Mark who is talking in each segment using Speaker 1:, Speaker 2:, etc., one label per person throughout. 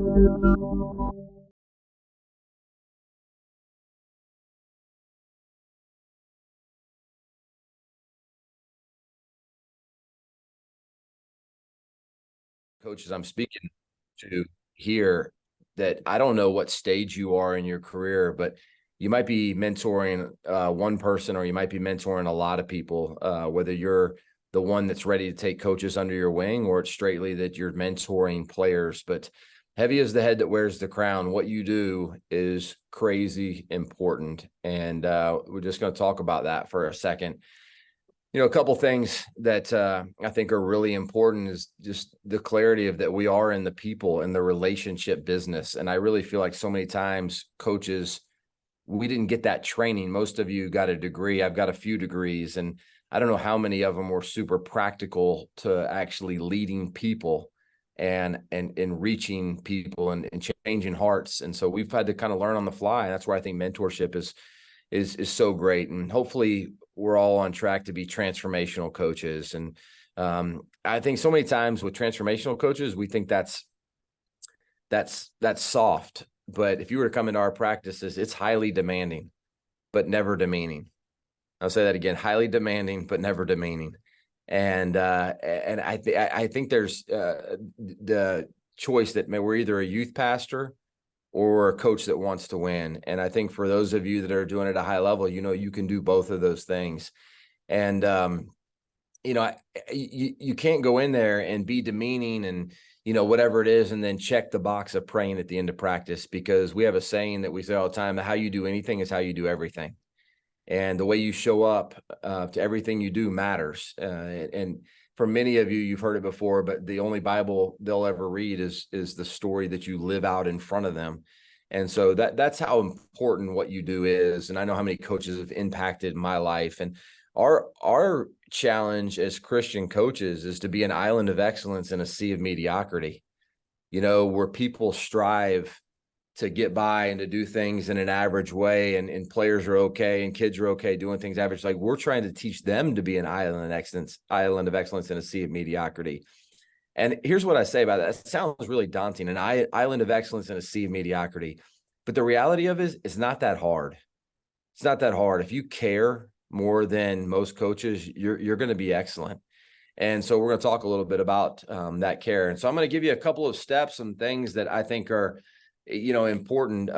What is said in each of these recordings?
Speaker 1: Coaches I'm speaking to here, that I don't know what stage you are in your career, but you might be mentoring one person, or you might be mentoring a lot of people, whether you're the one that's ready to take coaches under your wing, or it's straightly that you're mentoring players. But heavy is the head that wears the crown. What you do is crazy important. And we're just going to talk about that for a second. A couple things that I think are really important is just the clarity of that we are in the people and the relationship business. And I really feel like so many times coaches, we didn't get that training. Most of you got a degree. I've got a few degrees, and I don't know how many of them were super practical to actually leading people and reaching people and changing hearts. And so we've had to kind of learn on the fly. And that's where I think mentorship is so great. And hopefully we're all on track to be transformational coaches. And I think so many times with transformational coaches, we think that's soft. But if you were to come into our practices, it's highly demanding, but never demeaning. I'll say that again: highly demanding, but never demeaning. And I think there's the choice that we're either a youth pastor or a coach that wants to win. And I think for those of you that are doing it at a high level, you can do both of those things. And, you can't go in there and be demeaning and, whatever it is, and then check the box of praying at the end of practice, because we have a saying that we say all the time: how you do anything is how you do everything. And the way you show up to everything you do matters. And for many of you, you've heard it before, but the only Bible they'll ever read is the story that you live out in front of them. And so that's how important what you do is. And I know how many coaches have impacted my life. And our challenge as Christian coaches is to be an island of excellence in a sea of mediocrity, where people strive to get by and to do things in an average way, and players are okay and kids are okay doing things average. Like, we're trying to teach them to be an island of excellence in a sea of mediocrity. And here's what I say about that. It sounds really daunting: an island of excellence in a sea of mediocrity. But the reality of it is, it's not that hard. It's not that hard. If you care more than most coaches, you're going to be excellent. And so we're going to talk a little bit about that care. And so I'm going to give you a couple of steps and things that I think are important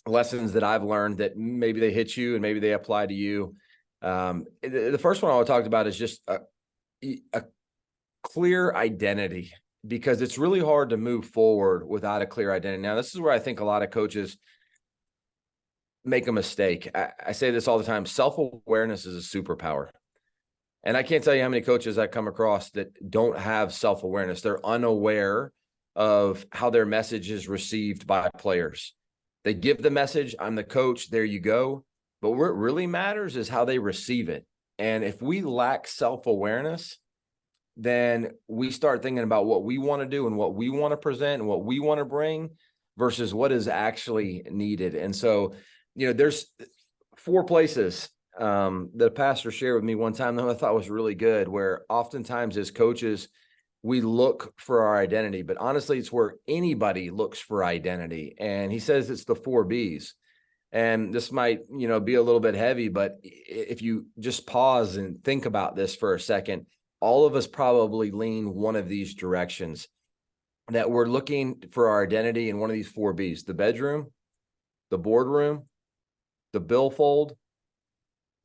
Speaker 1: lessons that I've learned, that maybe they hit you and maybe they apply to you. The first one I want to talk about is just a clear identity, because it's really hard to move forward without a clear identity. Now, this is where I think a lot of coaches make a mistake. I say this all the time: self-awareness is a superpower. And I can't tell you how many coaches I come across that don't have self-awareness. They're unaware of how their message is received by players. They give the message: I'm the coach, there you go. But what really matters is how they receive it. And if we lack self-awareness, then we start thinking about what we want to do and what we want to present and what we want to bring versus what is actually needed. And so, there's 4 places that a pastor shared with me one time that I thought was really good, where oftentimes as coaches, we look for our identity, but honestly, it's where anybody looks for identity. And he says it's the 4 B's. And this might, be a little bit heavy, but if you just pause and think about this for a second, all of us probably lean one of these directions, that we're looking for our identity in one of these 4 B's: the bedroom, the boardroom, the billfold,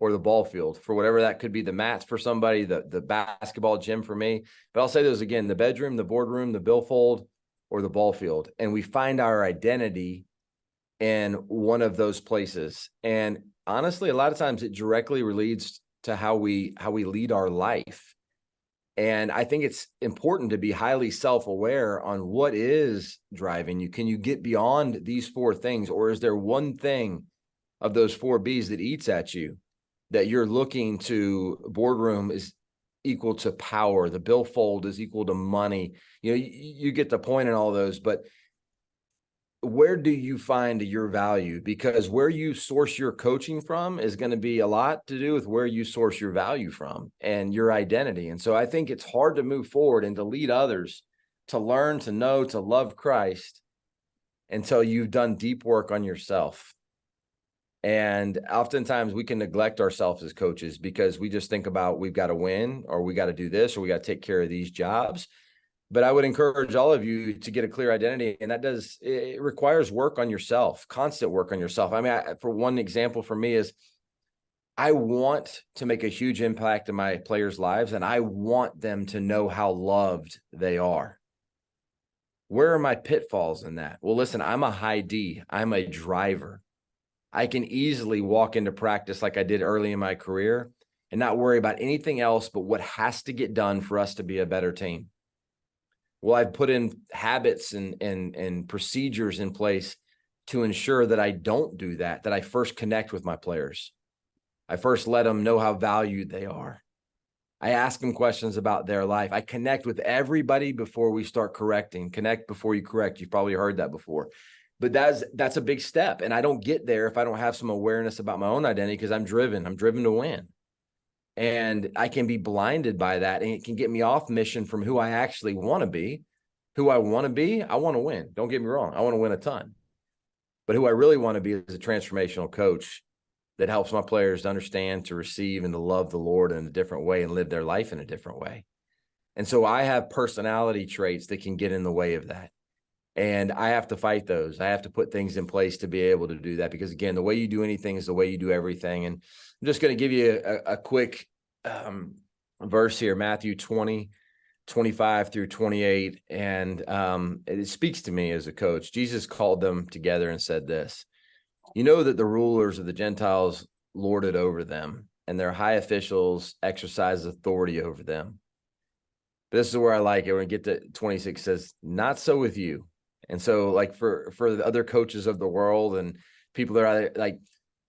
Speaker 1: or the ball field. For whatever that could be, the mats for somebody, the basketball gym for me. But I'll say those again: the bedroom, the boardroom, the billfold, or the ball field. And we find our identity in one of those places. And honestly, a lot of times it directly leads to how we lead our life. And I think it's important to be highly self-aware on what is driving you. Can you get beyond these 4 things? Or is there one thing of those 4 B's that eats at you, that you're looking to? Boardroom is equal to power. The billfold is equal to money. You get the point in all those, but where do you find your value? Because where you source your coaching from is going to be a lot to do with where you source your value from and your identity. And so I think it's hard to move forward and to lead others to learn, to know, to love Christ until you've done deep work on yourself. And oftentimes we can neglect ourselves as coaches because we just think about we've got to win, or we got to do this, or we got to take care of these jobs. But I would encourage all of you to get a clear identity. And it requires work on yourself, constant work on yourself. I mean, for one example for me is I want to make a huge impact in my players' lives, and I want them to know how loved they are. Where are my pitfalls in that? Well, listen, I'm a high D. I'm a driver. I can easily walk into practice like I did early in my career and not worry about anything else but what has to get done for us to be a better team. Well, I've put in habits and procedures in place to ensure that I don't do that, that I first connect with my players. I first let them know how valued they are. I ask them questions about their life. I connect with everybody before we start correcting. Connect before you correct. You've probably heard that before. But that's a big step. And I don't get there if I don't have some awareness about my own identity, because I'm driven to win. And I can be blinded by that. And it can get me off mission from who I actually want to be. Who I want to be, I want to win. Don't get me wrong. I want to win a ton. But who I really want to be is a transformational coach that helps my players to understand, to receive, and to love the Lord in a different way and live their life in a different way. And so I have personality traits that can get in the way of that. And I have to fight those. I have to put things in place to be able to do that, because again, the way you do anything is the way you do everything. And I'm just going to give you a quick verse here, Matthew 20:25-28. And it speaks to me as a coach. Jesus called them together and said this: "You know that the rulers of the Gentiles lord it over them, and their high officials exercise authority over them." But this is where I like it. When we get to 26, says, "Not so with you." And so, like, for the other coaches of the world and people that are like,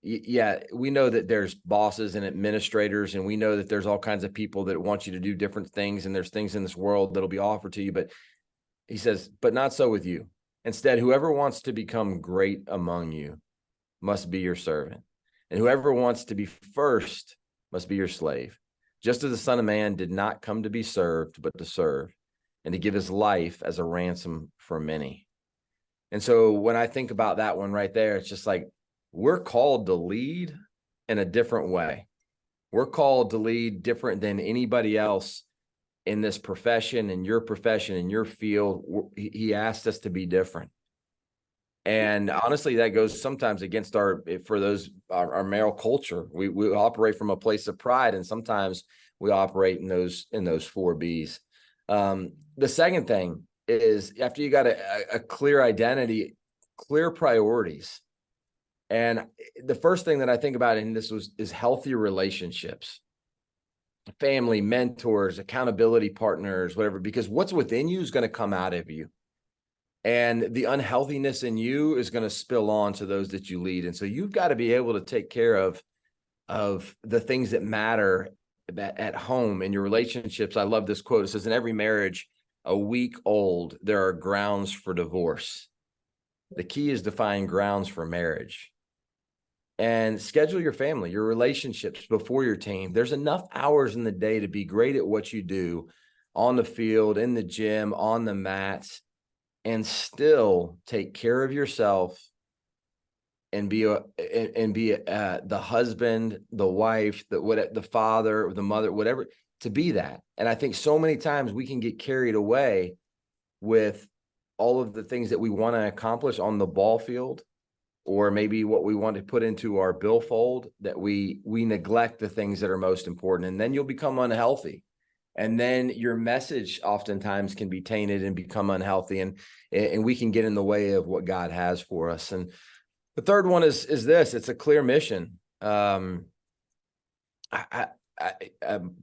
Speaker 1: yeah, we know that there's bosses and administrators, and we know that there's all kinds of people that want you to do different things, and there's things in this world that'll be offered to you. But he says, "But not so with you. Instead, whoever wants to become great among you must be your servant, and whoever wants to be first must be your slave. Just as the Son of Man did not come to be served, but to serve, and to give his life as a ransom for many." And so when I think about that one right there, it's just like, we're called to lead in a different way. We're called to lead different than anybody else in this profession, in your profession, in your field. He asked us to be different. And honestly, that goes sometimes against our male culture. We operate from a place of pride, and sometimes we operate in those 4 B's. The second thing is, after you got a clear identity, clear priorities. And the first thing that I think about in this is healthy relationships, family, mentors, accountability partners, whatever, because what's within you is going to come out of you. And the unhealthiness in you is going to spill on to those that you lead. And so you've got to be able to take care of the things that matter at home, in your relationships. I love this quote. It says, "In every marriage a week old, there are grounds for divorce. The key is to find grounds for marriage." And schedule your family, your relationships before your team. There's enough hours in the day to be great at what you do on the field, in the gym, on the mats, and still take care of yourself and be the husband, the wife, the father, the mother, whatever, to be that. And I think so many times we can get carried away with all of the things that we want to accomplish on the ball field, or maybe what we want to put into our billfold, that we neglect the things that are most important. And then you'll become unhealthy. And then your message oftentimes can be tainted and become unhealthy, and we can get in the way of what God has for us. And the third one is this: it's a clear mission. A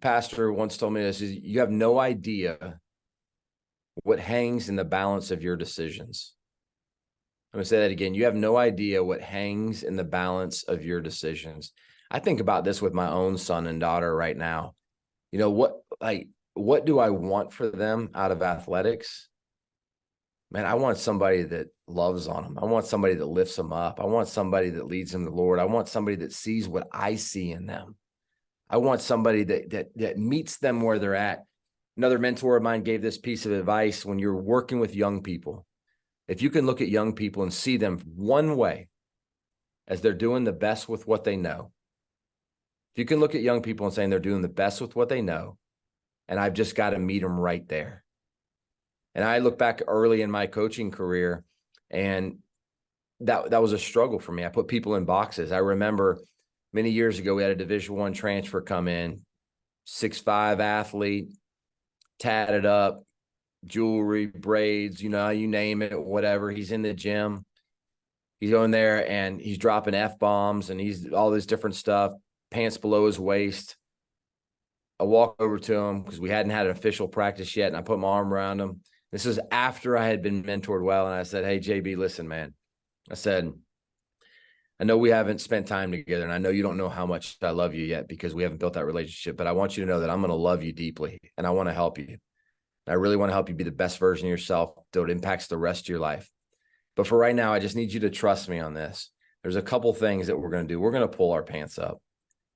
Speaker 1: pastor once told me this: you have no idea what hangs in the balance of your decisions. I'm going to say that again. You have no idea what hangs in the balance of your decisions. I think about this with my own son and daughter right now. You know, what do I want for them out of athletics? Man, I want somebody that loves on them. I want somebody that lifts them up. I want somebody that leads them to the Lord. I want somebody that sees what I see in them. I want somebody that meets them where they're at. Another mentor of mine gave this piece of advice: when you're working with young people, if you can look at young people and see them one way, as they're doing the best with what they know. If you can look at young people and saying they're doing the best with what they know, and I've just got to meet them right there. And I look back early in my coaching career, and that was a struggle for me. I put people in boxes. I remember many years ago, we had a Division I transfer come in, 6'5" athlete, tatted up, jewelry, braids, you name it, whatever. He's in the gym. He's going there and he's dropping F-bombs and he's all this different stuff, pants below his waist. I walk over to him because we hadn't had an official practice yet, and I put my arm around him. This is after I had been mentored well, and I said, "Hey, JB, listen, man." I said, "I know we haven't spent time together, and I know you don't know how much I love you yet because we haven't built that relationship, but I want you to know that I'm going to love you deeply, and I want to help you. I really want to help you be the best version of yourself so it impacts the rest of your life. But for right now, I just need you to trust me on this. There's a couple things that we're going to do. We're going to pull our pants up.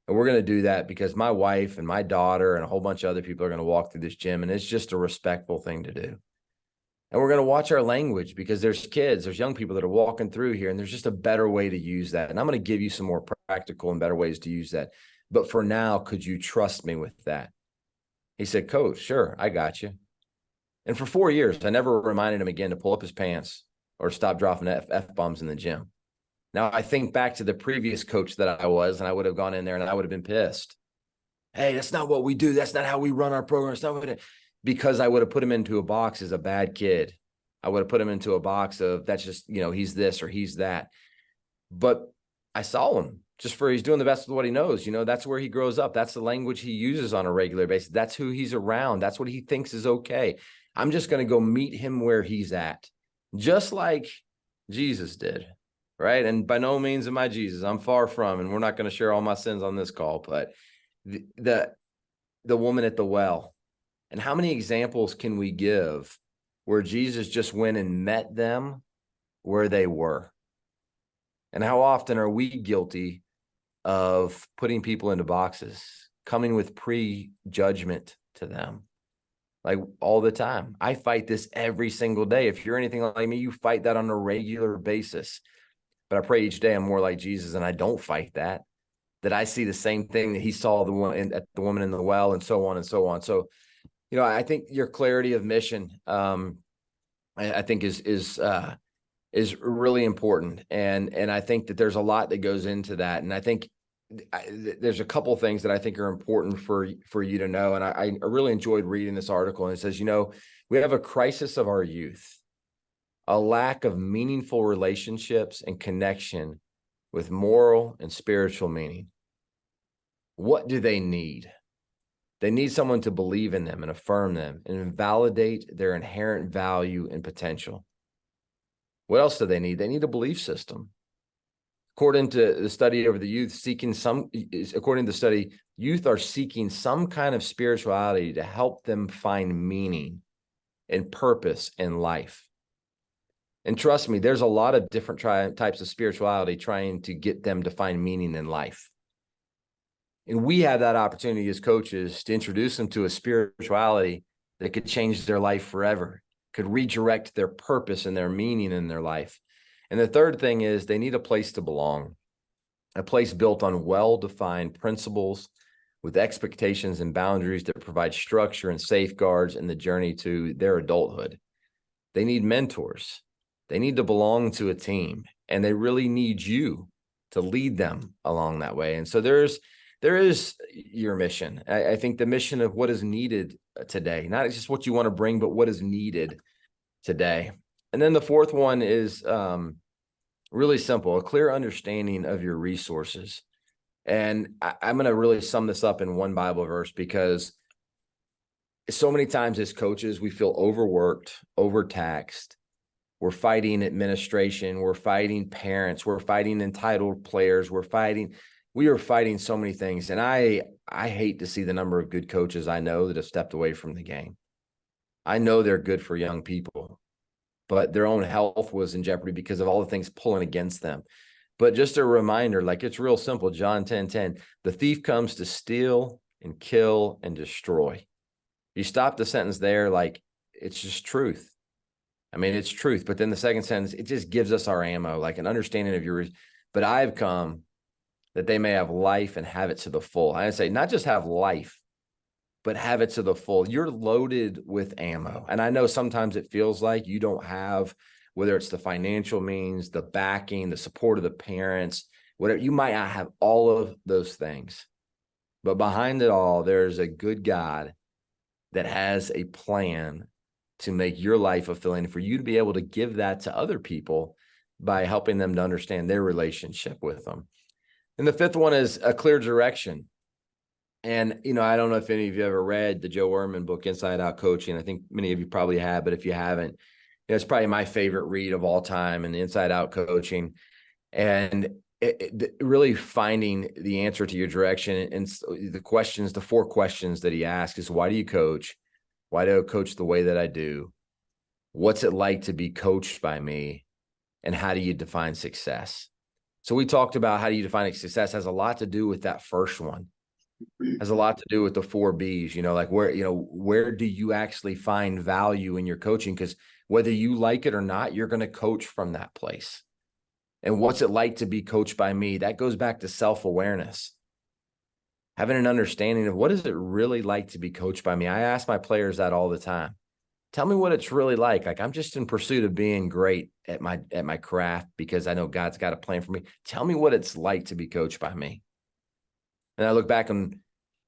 Speaker 1: And we're going to do that because my wife and my daughter and a whole bunch of other people are going to walk through this gym, and it's just a respectful thing to do. And we're going to watch our language because there's kids, there's young people that are walking through here, and there's just a better way to use that. And I'm going to give you some more practical and better ways to use that. But for now, could you trust me with that?" He said, "Coach, sure, I got you." And for 4 years, I never reminded him again to pull up his pants or stop dropping F-bombs in the gym. Now, I think back to the previous coach that I was, and I would have gone in there and I would have been pissed. "Hey, that's not what we do. That's not how we run our program." It's not what because I would have put him into a box as a bad kid. I would have put him into a box of that's just, he's this or he's that. But I saw him just for he's doing the best with what he knows. That's where he grows up. That's the language he uses on a regular basis. That's who he's around. That's what he thinks is okay. I'm just going to go meet him where he's at, just like Jesus did. Right. And by no means am I Jesus. I'm far from, and we're not going to share all my sins on this call, but the woman at the well, and how many examples can we give where Jesus just went and met them where they were? And how often are we guilty of putting people into boxes, coming with prejudgment to them? Like all the time. I fight this every single day. If you're anything like me, you fight that on a regular basis. But I pray each day I'm more like Jesus, and I don't fight that I see the same thing that he saw at the woman in the well, and so on and so on. So, I think your clarity of mission, I think is really important. And I think that there's a lot that goes into that. And I think there's a couple of things that I think are important for you to know. And I really enjoyed reading this article, and it says, we have a crisis of our youth, a lack of meaningful relationships and connection with moral and spiritual meaning. What do they need? They need someone to believe in them and affirm them and validate their inherent value and potential. What else do they need? They need a belief system. According to the study over the youth, youth are seeking some kind of spirituality to help them find meaning and purpose in life. And trust me, there's a lot of different types of spirituality trying to get them to find meaning in life. And we have that opportunity as coaches to introduce them to a spirituality that could change their life forever, could redirect their purpose and their meaning in their life. And the third thing is they need a place to belong, a place built on well-defined principles with expectations and boundaries that provide structure and safeguards in the journey to their adulthood. They need mentors. They need to belong to a team, and they really need you to lead them along that way. And so there is your mission. I think the mission of what is needed today, not just what you want to bring, but what is needed today. And then the fourth one is really simple, a clear understanding of your resources. And I'm going to really sum this up in one Bible verse, because so many times as coaches, we feel overworked, overtaxed. We're fighting administration. We're fighting parents. We're fighting entitled players. We are fighting so many things. And I hate to see the number of good coaches I know that have stepped away from the game. I know they're good for young people, but their own health was in jeopardy because of all the things pulling against them. But just a reminder, like it's real simple, John 10:10, the thief comes to steal and kill and destroy. You stop the sentence there, like, it's just truth. I mean, it's truth. But then the second sentence, it just gives us our ammo, like an understanding of yours. But I've come that they may have life and have it to the full. I say not just have life, but have it to the full. You're loaded with ammo. And I know sometimes it feels like you don't have, whether it's the financial means, the backing, the support of the parents, whatever, you might not have all of those things. But behind it all, there's a good God that has a plan to make your life fulfilling, for you to be able to give that to other people by helping them to understand their relationship with them. And the fifth one is a clear direction. And, I don't know if any of you ever read the Joe Ehrmann book, Inside Out Coaching. I think many of you probably have, but if you haven't, it's probably my favorite read of all time, and Inside Out Coaching. And really finding the answer to your direction. And the 4 questions that he asks is, why do you coach? Why do I coach the way that I do? What's it like to be coached by me? And how do you define success? So we talked about how do you define success has a lot to do with that first one. Has a lot to do with the 4 B's, like where do you actually find value in your coaching? Because whether you like it or not, you're going to coach from that place. And what's it like to be coached by me? That goes back to self-awareness. Having an understanding of what is it really like to be coached by me? I ask my players that all the time. Tell me what it's really like. Like, I'm just in pursuit of being great at my craft because I know God's got a plan for me. Tell me what it's like to be coached by me. And I look back and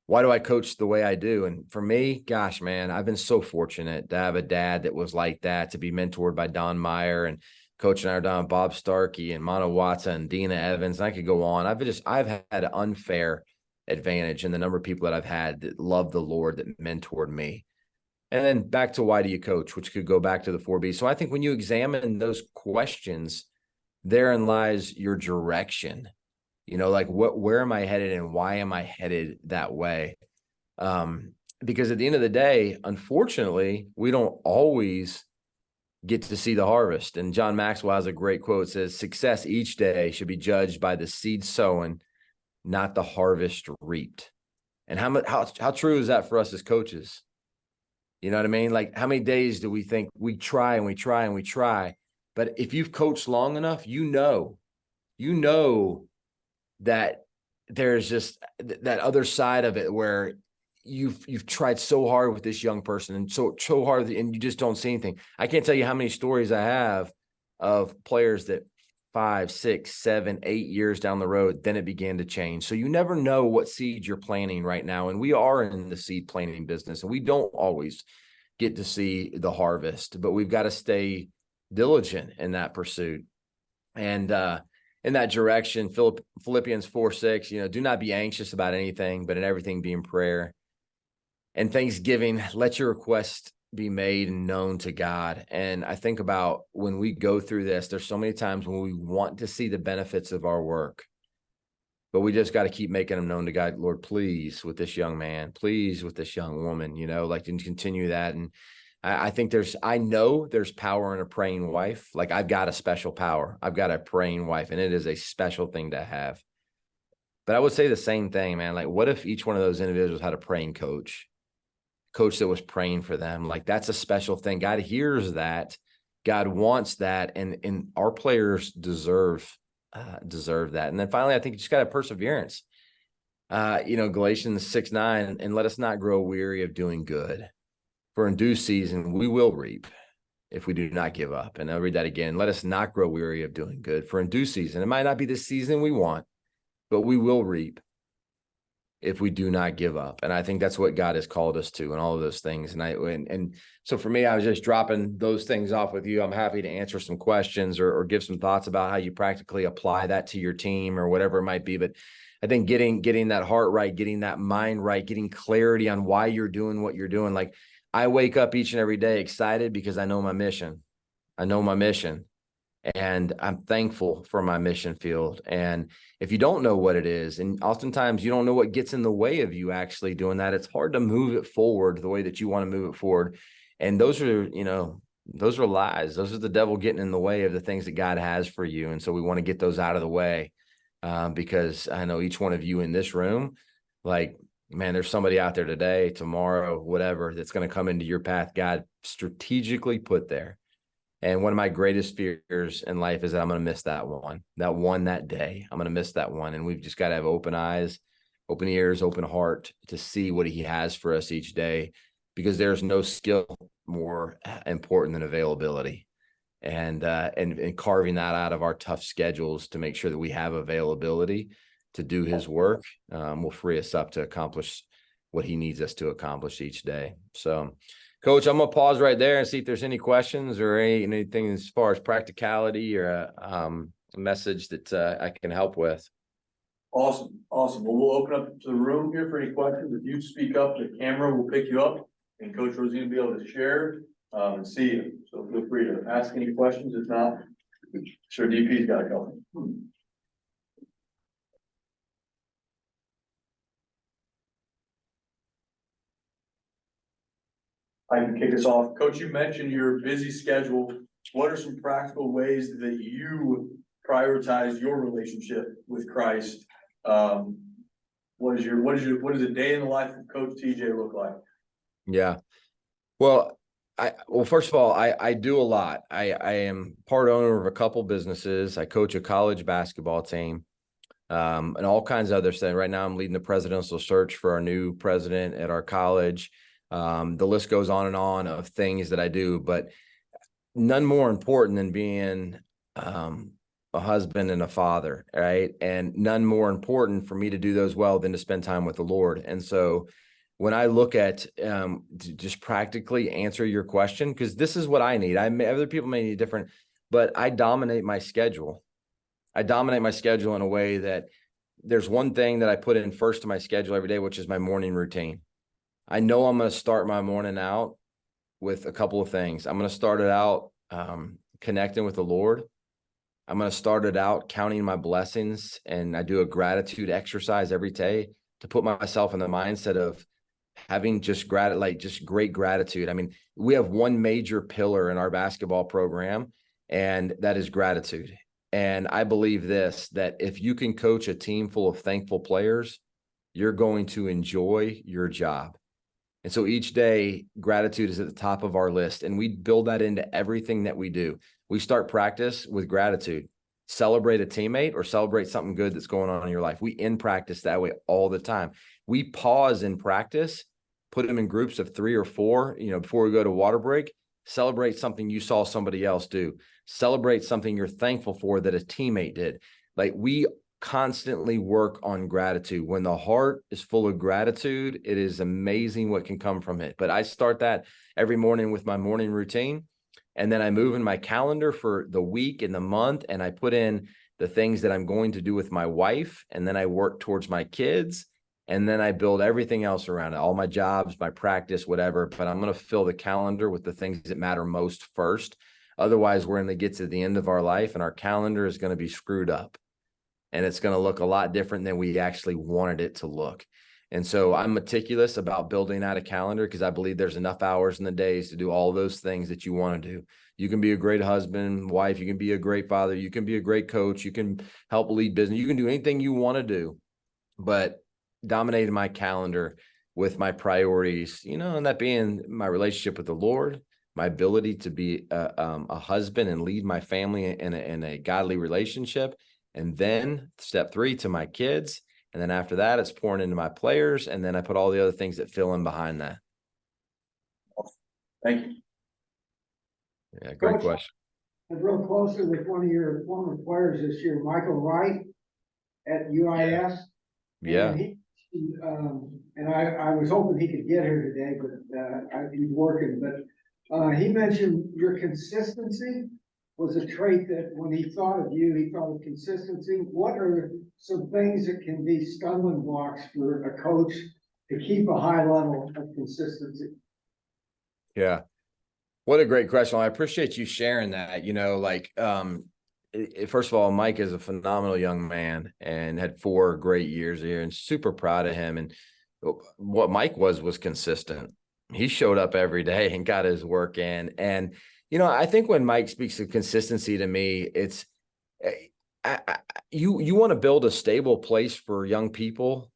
Speaker 1: why do I coach the way I do? And for me, gosh, man, I've been so fortunate to have a dad that was like that, to be mentored by Don Meyer, and Coach and I are down Bob Starkey and Mono Watson and Dina Evans. And I could go on. I've had an unfair advantage in the number of people that I've had that love the Lord, that mentored me. And then back to why do you coach, which could go back to the 4 B's. So I think when you examine those questions, therein lies your direction. Like where am I headed and why am I headed that way? Because at the end of the day, unfortunately, we don't always get to see the harvest. And John Maxwell has a great quote. It says, success each day should be judged by the seed sown, not the harvest reaped. And how true is that for us as coaches? You know what I mean? Like, how many days do we think we try and we try and we try? But if you've coached long enough, you know that there's just that other side of it where you've tried so hard with this young person and so hard, and you just don't see anything. I can't tell you how many stories I have of players that 5, 6, 7, 8 years down the road, then it began to change. So you never know what seed you're planting right now. And we are in the seed planting business, and we don't always get to see the harvest, but we've got to stay diligent in that pursuit. And in that direction, Philippians 4:6, do not be anxious about anything, but in everything be in prayer and thanksgiving, let your request be made and known to God. And I think about when we go through this, there's so many times when we want to see the benefits of our work, but we just got to keep making them known to God. Lord, please with this young man, please with this young woman, like to continue that. And I think I know there's power in a praying wife. Like, I've got a special power. I've got a praying wife, and it is a special thing to have. But I would say the same thing, man. Like, what if each one of those individuals had a praying coach that was praying for them? Like, that's a special thing. God hears that. God wants that. And our players deserve that. And then finally, I think you just got to perseverance. Galatians 6:9, and let us not grow weary of doing good, for in due season we will reap if we do not give up. And I'll read that again. Let us not grow weary of doing good, for in due season, it might not be the season we want, but we will reap if we do not give up. And I think that's what God has called us to, and all of those things. And so for me, I was just dropping those things off with you. I'm happy to answer some questions or give some thoughts about how you practically apply that to your team or whatever it might be. But I think getting that heart right, getting that mind right, getting clarity on why you're doing what you're doing. Like, I wake up each and every day excited because I know my mission. And I'm thankful for my mission field. And if you don't know what it is, and oftentimes you don't know what gets in the way of you actually doing that, it's hard to move it forward the way that you want to move it forward. And those are lies. Those are the devil getting in the way of the things that God has for you. And so we want to get those out of the way, because I know each one of you in this room, like, man, there's somebody out there today, tomorrow, whatever, that's going to come into your path. God strategically put there. And one of my greatest fears in life is that I'm going to miss that day. I'm going to miss that one. And we've just got to have open eyes, open ears, open heart to see what he has for us each day, because there's no skill more important than availability. And carving that out of our tough schedules to make sure that we have availability to do his work will free us up to accomplish what he needs us to accomplish each day. So, Coach, I'm going to pause right there and see if there's any questions or anything as far as practicality or a message that I can help with.
Speaker 2: Awesome. Well, we'll open up to the room here for any questions. If you speak up, the camera will pick you up, and Coach Rosene will be able to share and see you. So feel free to ask any questions. If not, sure, DP's got a couple. I can kick us off. Coach, you mentioned your busy schedule. What are some practical ways that you prioritize your relationship with Christ? What does a day in the life of Coach TJ look like?
Speaker 1: Yeah. Well, first of all, I do a lot. I am part owner of a couple businesses. I coach a college basketball team, and all kinds of other stuff. Right now I'm leading the presidential search for our new president at our college. The list goes on and on of things that I do, but none more important than being a husband and a father, right? And none more important for me to do those well than to spend time with the Lord. And so when I look at to just practically answer your question, because this is what I need. Other people may need different, but I dominate my schedule. I dominate my schedule in a way that there's one thing that I put in first to my schedule every day, which is my morning routine. I know I'm going to start my morning out with a couple of things. I'm going to start it out connecting with the Lord. I'm going to start it out counting my blessings, and I do a gratitude exercise every day to put myself in the mindset of having just great gratitude. I mean, we have one major pillar in our basketball program, and that is gratitude. And I believe that if you can coach a team full of thankful players, you're going to enjoy your job. And so each day, gratitude is at the top of our list, and we build that into everything that we do. We start practice with gratitude. Celebrate a teammate or celebrate something good that's going on in your life. We end practice that way all the time. We pause in practice, put them in groups of 3 or 4, before we go to water break. Celebrate something you saw somebody else do. Celebrate something you're thankful for that a teammate did. Like, we constantly work on gratitude. When the heart is full of gratitude, it is amazing what can come from it. But I start that every morning with my morning routine, and then I move in my calendar for the week and the month, and I put in the things that I'm going to do with my wife, and then I work towards my kids, and then I build everything else around it, all my jobs, my practice, whatever. But I'm going to fill the calendar with the things that matter most first. Otherwise, we're going to get to the end of our life and our calendar is going to be screwed up. And it's going to look a lot different than we actually wanted it to look. And so I'm meticulous about building out a calendar, because I believe there's enough hours in the days to do all those things that you want to do. You can be a great husband, wife. You can be a great father. You can be a great coach. You can help lead business. You can do anything you want to do. But dominating my calendar with my priorities, and that being my relationship with the Lord, my ability to be a husband and lead my family in a godly relationship. And then step 3 to my kids. And then after that, it's pouring into my players. And then I put all the other things that fill in behind that.
Speaker 2: Thank you.
Speaker 1: Yeah, great question.
Speaker 3: I drove closely with one of your former players this year, Michael Wright at UIS.
Speaker 1: Yeah.
Speaker 3: And I was hoping he could get here today, but he's working. But he mentioned your consistency was a trait that when he thought of you, he thought of consistency. What are some things that can be stumbling blocks for a coach to keep a high level of consistency?
Speaker 1: Yeah. What a great question. I appreciate you sharing that. First of all, Mike is a phenomenal young man and had 4 great years here, and super proud of him. And what Mike was consistent. He showed up every day and got his work in. And I think when Mike speaks of consistency to me, it's you want to build a stable place for young people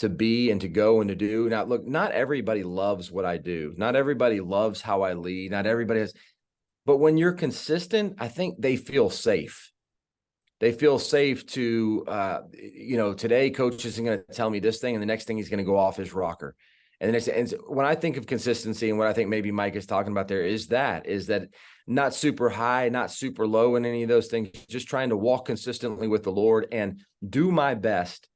Speaker 1: to be and to go and to do. Now, look, not everybody loves what I do. Not everybody loves how I lead. Not everybody has, but when you're consistent, I think they feel safe. They feel safe to, today coach isn't going to tell me this thing and the next thing he's going to go off his rocker. And then and when I think of consistency and what I think maybe Mike is talking about there is that not super high, not super low in any of those things, just trying to walk consistently with the Lord and do my best.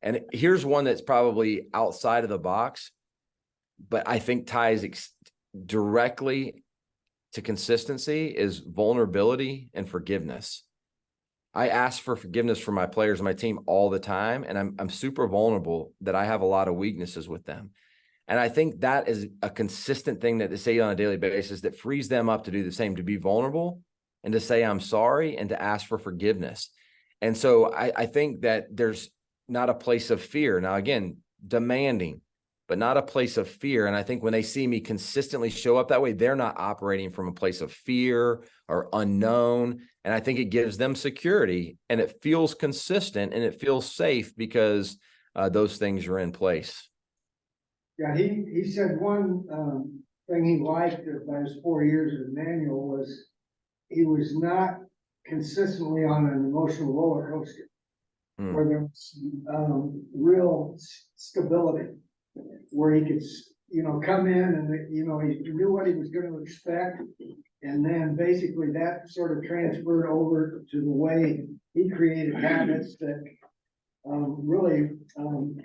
Speaker 1: And here's one that's probably outside of the box, but I think ties directly to consistency is vulnerability and forgiveness. I ask for forgiveness from my players and my team all the time, and I'm super vulnerable that I have a lot of weaknesses with them. And I think that is a consistent thing that they say on a daily basis that frees them up to do the same, to be vulnerable and to say, I'm sorry, and to ask for forgiveness. And so I think that there's not a place of fear. Now, again, demanding, but not a place of fear. And I think when they see me consistently show up that way, they're not operating from a place of fear or unknown. And I think it gives them security, and it feels consistent and it feels safe because those things are in place.
Speaker 3: Yeah, he said one thing he liked about his 4 years at Emmanuel was he was not consistently on an emotional roller coaster where there was real stability, where he could, come in and, he knew what he was going to expect. And then basically that sort of transferred over to the way he created habits that really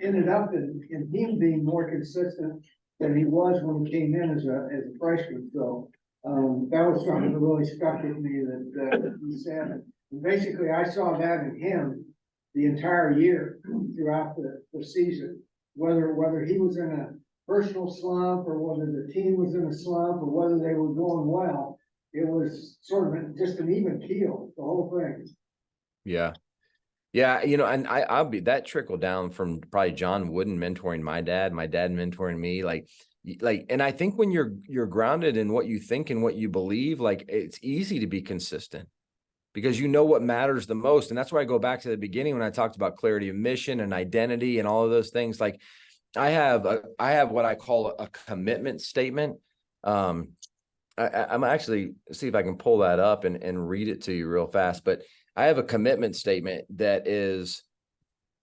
Speaker 3: ended up in him being more consistent than he was when he came in as a freshman. So that was something that really stuck with me that he said. And basically, I saw that in him the entire year throughout the season, whether he was in a personal slump or whether the team was in a slump or whether they were going well. It was sort of just an even keel, the whole thing.
Speaker 1: Yeah. Yeah. And I'll be that trickle down from probably John Wooden mentoring my dad mentoring me, and I think when you're grounded in what you think and what you believe, it's easy to be consistent because you know what matters the most. And that's why I go back to the beginning when I talked about clarity of mission and identity and all of those things. Like I have what I call a commitment statement. I'm actually see if I can pull that up and read it to you real fast, but I have a commitment statement that is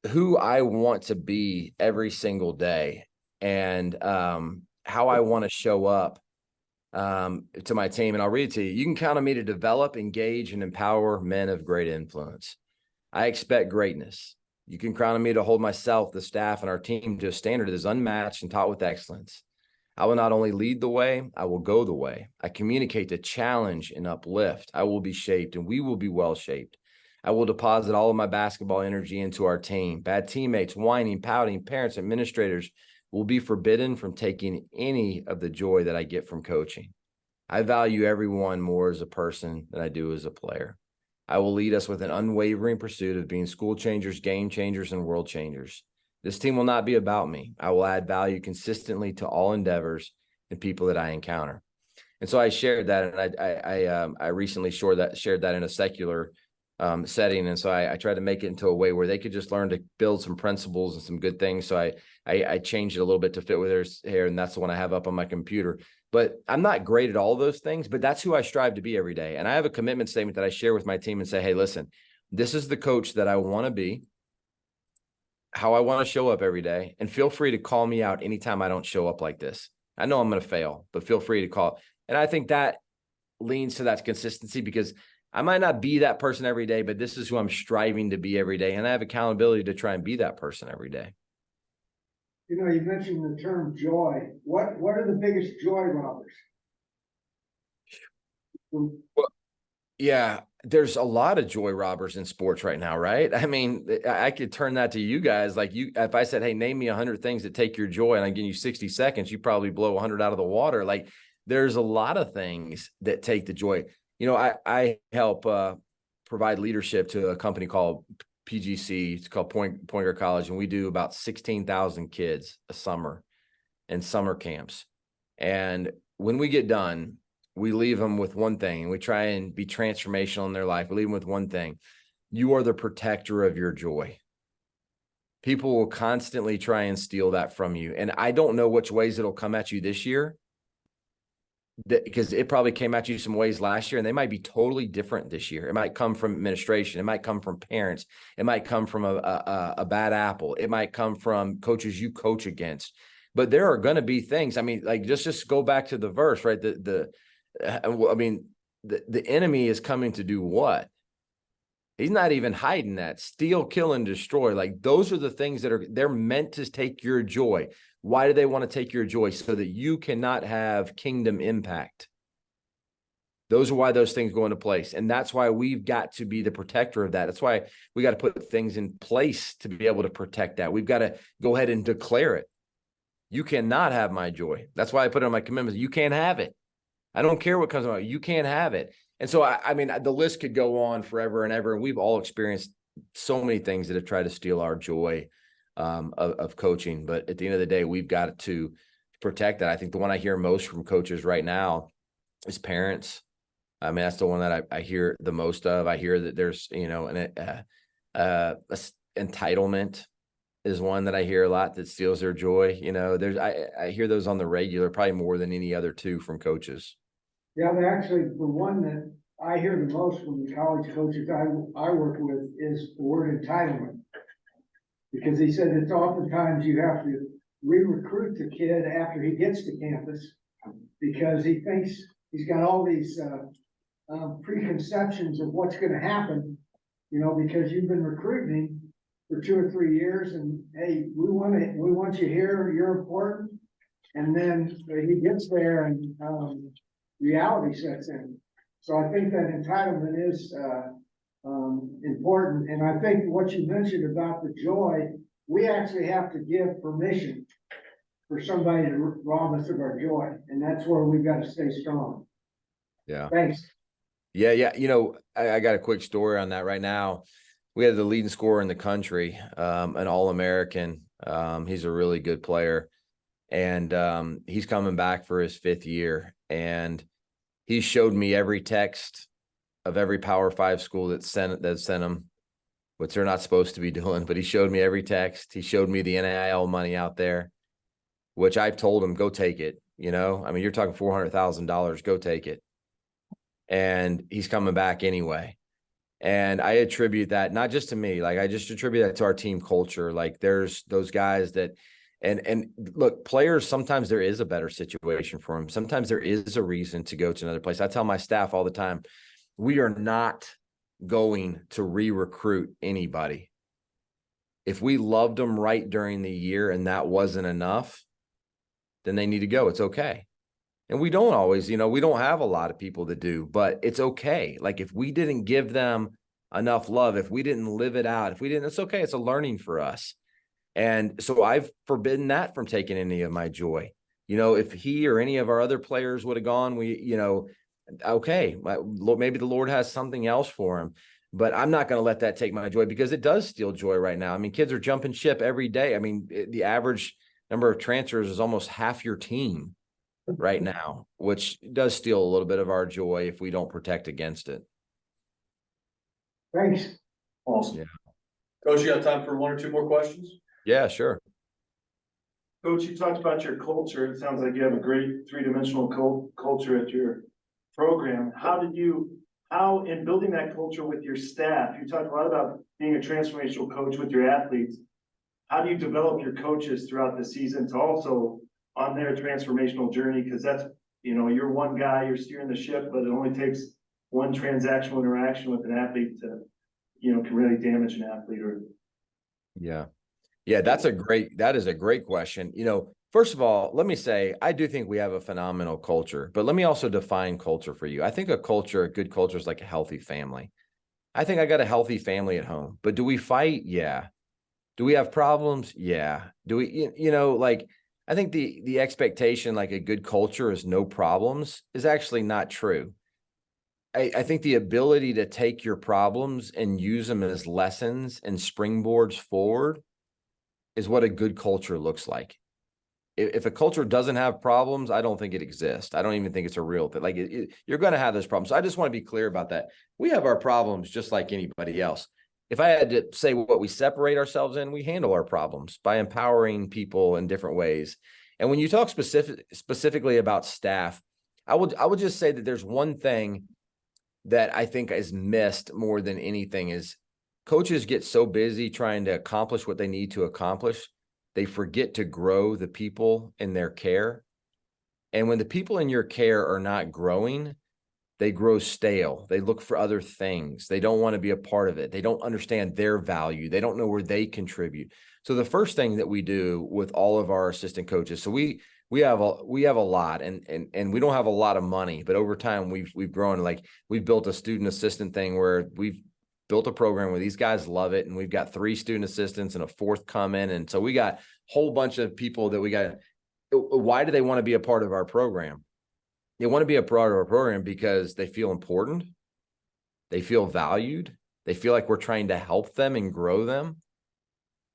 Speaker 1: who I want to be every single day and how I want to show up to my team. And I'll read it to you. You can count on me to develop, engage, and empower men of great influence. I expect greatness. You can count on me to hold myself, the staff, and our team to a standard that is unmatched and taught with excellence. I will not only lead the way, I will go the way. I communicate to challenge and uplift. I will be shaped and we will be well shaped. I will deposit all of my basketball energy into our team. Bad teammates, whining, pouting, parents, administrators will be forbidden from taking any of the joy that I get from coaching. I value everyone more as a person than I do as a player. I will lead us with an unwavering pursuit of being school changers, game changers, and world changers. This team will not be about me. I will add value consistently to all endeavors and people that I encounter. And so I shared that, and I recently shared that in a secular setting. And so I tried to make it into a way where they could just learn to build some principles and some good things. So I changed it a little bit to fit with their hair, and that's the one I have up on my computer. But I'm not great at all those things, but that's who I strive to be every day. And I have a commitment statement that I share with my team and say, hey, listen, this is the coach that I want to be, how I want to show up every day. And feel free to call me out anytime I don't show up like this. I know I'm going to fail, but feel free to call. And I think that leans to that consistency because I might not be that person every day, but this is who I'm striving to be every day. And I have accountability to try and be that person every day.
Speaker 3: You mentioned the term joy. What are the biggest joy robbers?
Speaker 1: Well, yeah, there's a lot of joy robbers in sports right now, right? I mean, I could turn that to you guys. Like if I said, hey, name me 100 things that take your joy and I give you 60 seconds, you probably blow 100 out of the water. Like there's a lot of things that take the joy. I help provide leadership to a company called PGC. It's called Pointer College. And we do about 16,000 kids a summer in summer camps. And when we get done, we leave them with one thing. We try and be transformational in their life. We leave them with one thing. You are the protector of your joy. People will constantly try and steal that from you. And I don't know which ways it'll come at you this year, because it probably came at you some ways last year, and they might be totally different this year. It might come from administration. It might come from parents. It might come from a bad apple. It might come from coaches you coach against. But there are going to be things. I mean, like just go back to the verse, right? The enemy is coming to do what? He's not even hiding that. Steal, kill, and destroy. Like those are the things that they're meant to take your joy. Why do they want to take your joy? So that you cannot have kingdom impact. Those are why those things go into place. And that's why we've got to be the protector of that. That's why we got to put things in place to be able to protect that. We've got to go ahead and declare it. You cannot have my joy. That's why I put it on my commitments. You can't have it. I don't care what comes out. You can't have it. And so, I mean, the list could go on forever and ever. And we've all experienced so many things that have tried to steal our joy of coaching. But at the end of the day, we've got to protect that. I think the one I hear most from coaches right now is parents. I mean, that's the one that I hear the most of. I hear that there's, an entitlement is one that I hear a lot that steals their joy. I hear those on the regular, probably more than any other two from coaches.
Speaker 3: Yeah, actually, the one that I hear the most from the college coaches I work with is the word entitlement. Because he said it's oftentimes you have to re-recruit the kid after he gets to campus because he thinks he's got all these preconceptions of what's going to happen, because you've been recruiting him for 2 or 3 years, and hey, we want you here, you're important, and then he gets there and reality sets in. So I think that entitlement is important, and I think what you mentioned about the joy, we actually have to give permission for somebody to rob us of our joy, and that's where we've got to stay strong.
Speaker 1: Yeah.
Speaker 3: Thanks.
Speaker 1: Yeah. I got a quick story on that right now. We had the leading scorer in the country, an All-American. He's a really good player, and he's coming back for his 5th year. And he showed me every text of every Power 5 school that sent him, which they're not supposed to be doing. But he showed me every text. He showed me the NIL money out there, which I told him, go take it. I mean, you're talking $400,000. Go take it. And he's coming back anyway. And I attribute that not just to me, like I just attribute that to our team culture. Like there's those guys that, and look, players, sometimes there is a better situation for them. Sometimes there is a reason to go to another place. I tell my staff all the time, we are not going to re-recruit anybody. If we loved them right during the year and that wasn't enough, then they need to go. It's okay. And we don't always, we don't have a lot of people that do, but it's okay. Like if we didn't give them enough love, if we didn't live it out, it's okay. It's a learning for us. And so I've forbidden that from taking any of my joy. If he or any of our other players would have gone, okay, maybe the Lord has something else for him, but I'm not going to let that take my joy because it does steal joy right now. I mean, kids are jumping ship every day. I mean, the average number of transfers is almost half your team right now, which does steal a little bit of our joy if we don't protect against it.
Speaker 3: Thanks.
Speaker 2: Awesome.
Speaker 1: Yeah.
Speaker 2: Coach, you got time for 1 or 2 more questions?
Speaker 1: Yeah, sure.
Speaker 4: Coach, you talked about your culture. It sounds like you have a great 3-dimensional culture at your program. How in building that culture with your staff, you talked a lot about being a transformational coach with your athletes. How do you develop your coaches throughout the season to also on their transformational journey? Because that's, you're one guy, you're steering the ship, but it only takes one transactional interaction with an athlete to, can really damage an athlete.
Speaker 1: Yeah, that is a great question. First of all, let me say, I do think we have a phenomenal culture, but let me also define culture for you. I think a good culture is like a healthy family. I think I got a healthy family at home, but do we fight? Yeah. Do we have problems? Yeah. Do we, I think the expectation, like a good culture is no problems, is actually not true. I think the ability to take your problems and use them as lessons and springboards forward is what a good culture looks like. If a culture doesn't have problems, I don't think it exists. I don't even think it's a real thing. Like you're going to have those problems. So I just want to be clear about that. We have our problems just like anybody else. if I had to say what we separate ourselves in, we handle our problems by empowering people in different ways. And when you talk specifically about staff, I would just say that there's one thing that I think is missed more than anything is coaches get so busy trying to accomplish what they need to accomplish, they forget to grow the people in their care. And when the people in your care are not growing, they grow stale. They look for other things. They don't want to be a part of it. They don't understand their value. They don't know where they contribute. So the first thing that we do with all of our assistant coaches, so we have a lot, and we don't have a lot of money, but over time we've grown. Like, we've built a student assistant thing where we've built a program where these guys love it, and we've got 3 student assistants and a 4th coming, and so we got a whole bunch of people that we got. Why do they want to be a part of our program? They want to be a part of our program because they feel important, they feel valued, they feel like we're trying to help them and grow them.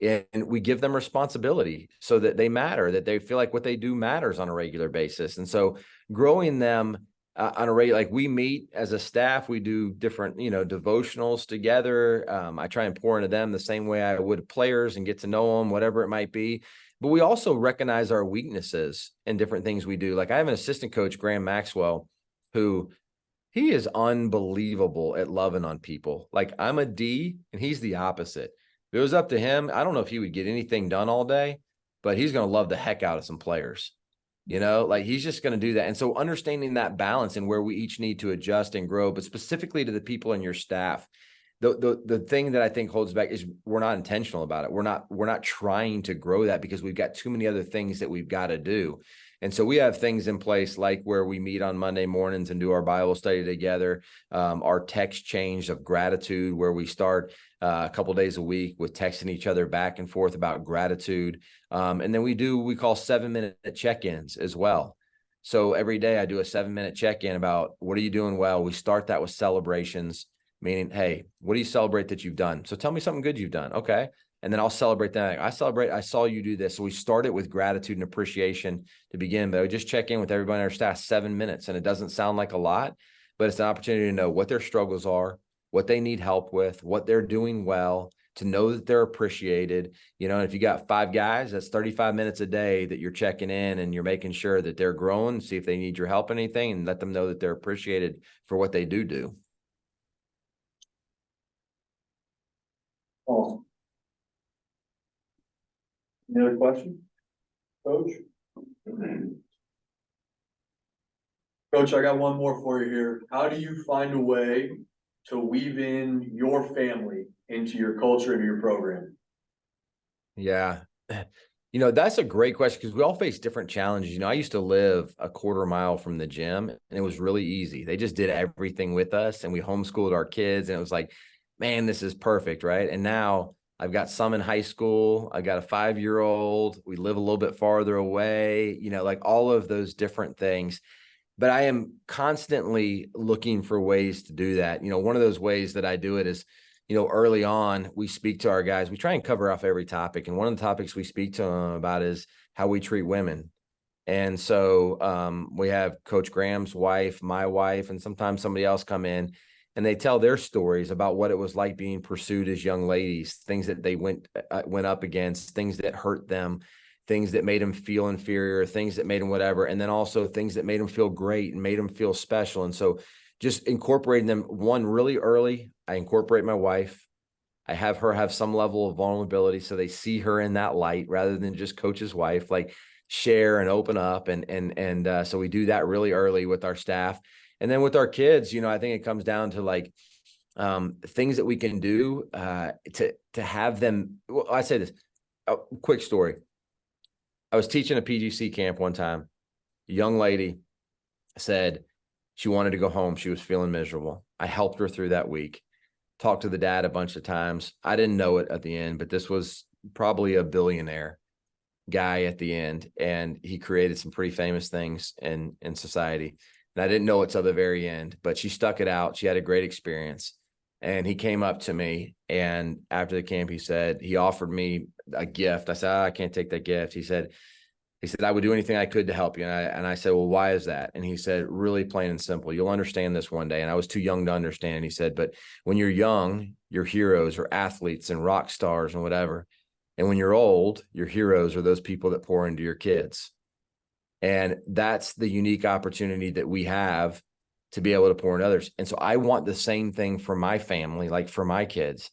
Speaker 1: And we give them responsibility so that they matter, that they feel like what they do matters on a regular basis. And so growing them on a regular, like, we meet as a staff, we do different, devotionals together. I try and pour into them the same way I would players and get to know them, whatever it might be. But we also recognize our weaknesses and different things we do. Like, I have an assistant coach, Graham Maxwell, who he is unbelievable at loving on people. Like, I'm a D and he's the opposite. If it was up to him, I don't know if he would get anything done all day, but he's going to love the heck out of some players. Like, he's just going to do that. And so understanding that balance and where we each need to adjust and grow, but specifically to the people in your staff, the thing that I think holds back is we're not intentional about it. We're not trying to grow that because we've got too many other things that we've got to do. And so we have things in place like where we meet on Monday mornings and do our Bible study together. Our text change of gratitude, where we start a couple days a week with texting each other back and forth about gratitude. And then we call 7-minute check-ins as well. So every day I do a 7-minute check-in about what are you doing well. We start that with celebrations, meaning, hey, what do you celebrate that you've done? So tell me something good you've done. Okay. And then I'll celebrate that. I saw you do this. So we started with gratitude and appreciation to begin, but I would just check in with everybody on our staff 7 minutes. And it doesn't sound like a lot, but it's an opportunity to know what their struggles are, what they need help with, what they're doing well, to know that they're appreciated. And if you got 5 guys, that's 35 minutes a day that you're checking in and you're making sure that they're growing, see if they need your help in anything, and let them know that they're appreciated for what they do.
Speaker 2: Awesome. Any other questions, Coach? Coach, I got one more for you here. How do you find a way to weave in your family into your culture and your program?
Speaker 1: Yeah. That's a great question because we all face different challenges. I used to live a quarter mile from the gym and it was really easy. They just did everything with us and we homeschooled our kids and it was like, man, this is perfect. Right. And now I've got some in high school. I got a 5-year-old. We live a little bit farther away, like all of those different things. But I am constantly looking for ways to do that. One of those ways that I do it is, early on, we speak to our guys. We try and cover off every topic. And one of the topics we speak to them about is how we treat women. And so we have Coach Graham's wife, my wife, and sometimes somebody else come in and they tell their stories about what it was like being pursued as young ladies, things that they went up against, things that hurt them, things that made them feel inferior, things that made them whatever, and then also things that made them feel great and made them feel special. And so just incorporating them, one, really early, I incorporate my wife. I have her have some level of vulnerability so they see her in that light rather than just Coach's wife, like share and open up. And so we do that really early with our staff. And then with our kids, I think it comes down to like things that we can do to have them. Well, I say this, quick story. I was teaching a PGC camp one time. A young lady said she wanted to go home. She was feeling miserable. I helped her through that week, talked to the dad a bunch of times. I didn't know it at the end, but this was probably a billionaire guy at the end. And he created some pretty famous things in society. And I didn't know it till the very end, but she stuck it out. She had a great experience. And he came up to me, and after the camp, he offered me a gift. I said, I can't take that gift. He said, He said, I would do anything I could to help you. And I said, well, why is that? And he said, really plain and simple, you'll understand this one day. And I was too young to understand. He said, but when you're young, your heroes are athletes and rock stars and whatever. And when you're old, your heroes are those people that pour into your kids. And that's the unique opportunity that we have to be able to pour in others. And so I want the same thing for my family, like for my kids.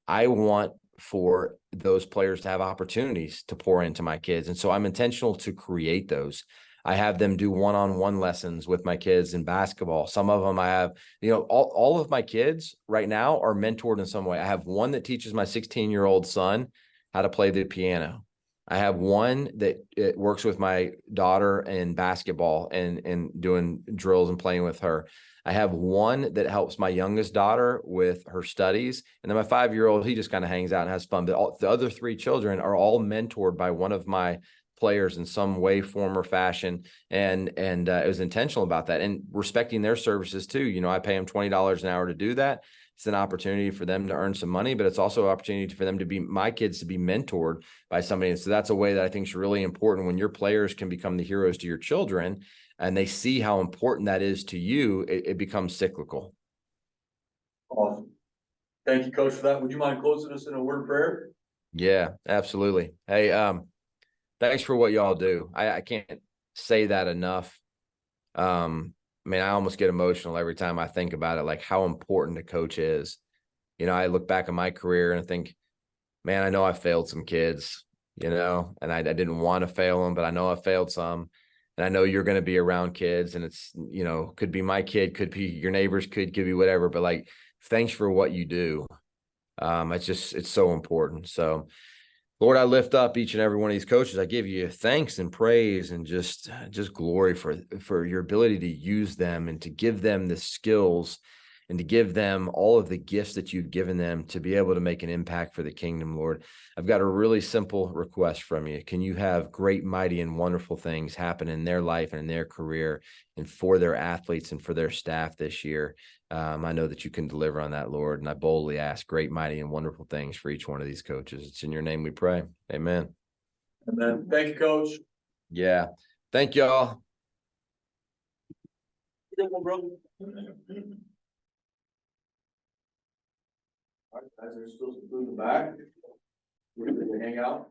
Speaker 1: I want for those players to have opportunities to pour into my kids. And so I'm intentional to create those. I have them do one-on-one lessons with my kids in basketball. Some of them I have, all of my kids right now are mentored in some way. I have one that teaches my 16-year-old son how to play the piano. I have one that works with my daughter in basketball and doing drills and playing with her. I have one that helps my youngest daughter with her studies. And then my 5-year-old, he just kind of hangs out and has fun. But the other 3 children are all mentored by one of my players in some way, form, or fashion. And it was intentional about that and respecting their services too. I pay them $20 an hour to do that. It's an opportunity for them to earn some money, but it's also an opportunity for them to be, my kids to be mentored by somebody. And so that's a way that I think is really important when your players can become the heroes to your children and they see how important that is to you, it becomes cyclical.
Speaker 2: Awesome. Thank you, Coach, for that. Would you mind closing us in a word of prayer?
Speaker 1: Yeah, absolutely. Hey, thanks for what y'all do. I can't say that enough. I almost get emotional every time I think about it, like how important a coach is. I look back at my career and I think, man, I know I failed some kids, and I didn't want to fail them, but I know I failed some. And I know you're going to be around kids and it's, could be my kid, could be your neighbors, could be whatever, but like, thanks for what you do. It's so important. So Lord, I lift up each and every one of these coaches. I give you thanks and praise and just glory for your ability to use them and to give them the skills and to give them all of the gifts that you've given them to be able to make an impact for the kingdom, Lord. I've got a really simple request from you. Can you have great, mighty, and wonderful things happen in their life and in their career and for their athletes and for their staff this year? I know that you can deliver on that, Lord, and I boldly ask great, mighty, and wonderful things for each one of these coaches. It's in your name we pray. Amen.
Speaker 2: Amen. Thank you, Coach.
Speaker 1: Yeah. Thank y'all.
Speaker 2: All right, guys, there's still some food in the back. We're gonna hang out.